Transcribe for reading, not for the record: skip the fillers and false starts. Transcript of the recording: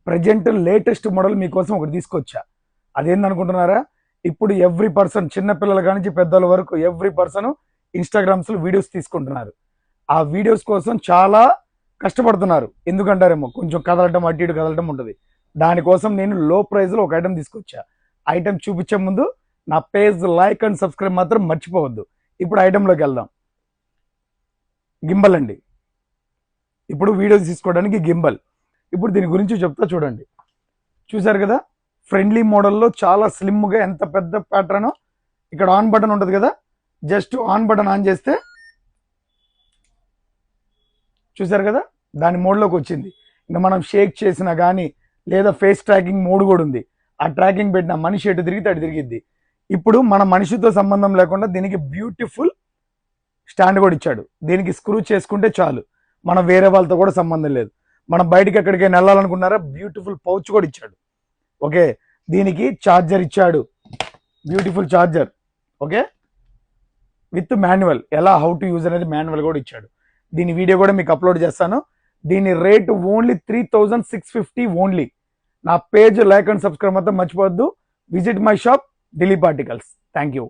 Present latest model మీకోసం ఒకటి తీసుకొచ్చా. అదేందనుకుంటున్నారా? ఇప్పుడు ఎవ్రీ పర్సన్, చిన్నపిల్లల కానించి పెద్దల వరకు ఎవ్రీ పర్సన్ ఇన్స్టాగ్రామ్స్లో వీడియోస్ తీసుకుంటున్నారు. ఆ వీడియోస్ కోసం చాలా కష్టపడుతున్నారు. ఎందుకంటారేమో, కొంచెం కదలటం, అటు ఇటు కదలటం ఉంటుంది. దానికోసం నేను లో ప్రైస్లో ఒక ఐటెం తీసుకొచ్చా. ఐటెం చూపించే ముందు నా పేజ్ లైక్ అండ్ సబ్స్క్రైబ్ మాత్రం మర్చిపోవద్దు. ఇప్పుడు ఐటెంలోకి వెళ్దాం. గింబల్ అండి. ఇప్పుడు వీడియోస్ తీసుకోవడానికి గింబల్. ఇప్పుడు దీని గురించి చెప్తా చూడండి. చూసారు కదా, ఫ్రెండ్లీ మోడల్లో చాలా స్లిమ్గా, ఎంత పెద్ద ప్యాటర్న్. ఇక్కడ ఆన్ బటన్ ఉంటుంది కదా, జస్ట్ ఆన్ బటన్ ఆన్ చేస్తే చూసారు కదా, దాని మోడ్లోకి వచ్చింది. ఇంకా మనం షేక్ చేసినా కానీ, లేదా ఫేస్ ట్రాకింగ్ మోడ్ కూడా ఉంది. ఆ ట్రాకింగ్ పెట్టిన మనిషి ఎటు తిరిగితే అటు తిరిగిద్ది. ఇప్పుడు మన మనిషితో సంబంధం లేకుండా దీనికి బ్యూటిఫుల్ స్టాండ్ కూడా ఇచ్చాడు. దీనికి స్క్రూ చేసుకుంటే చాలు, మనం వేరే వాళ్ళతో కూడా సంబంధం లేదు. మనం బయటికి ఎక్కడికైనా వెళ్ళాలనుకున్నారా, బ్యూటిఫుల్ పౌచ్ కూడా ఇచ్చాడు. ఓకే, దీనికి ఛార్జర్ ఇచ్చాడు, beautiful charger. Okay, with manual, ఎలా హౌ టు యూజ్ అనేది మాన్యువల్ కూడా ఇచ్చాడు. దీని వీడియో కూడా మీకు అప్లోడ్ చేస్తాను. దీని రేట్ ఓన్లీ 3650 ఓన్లీ. నా పేజ్ లైక్ అండ్ సబ్స్క్రైబ్ మాత్రం మర్చిపోవద్దు. Visit my shop Dilip articles. Thank you.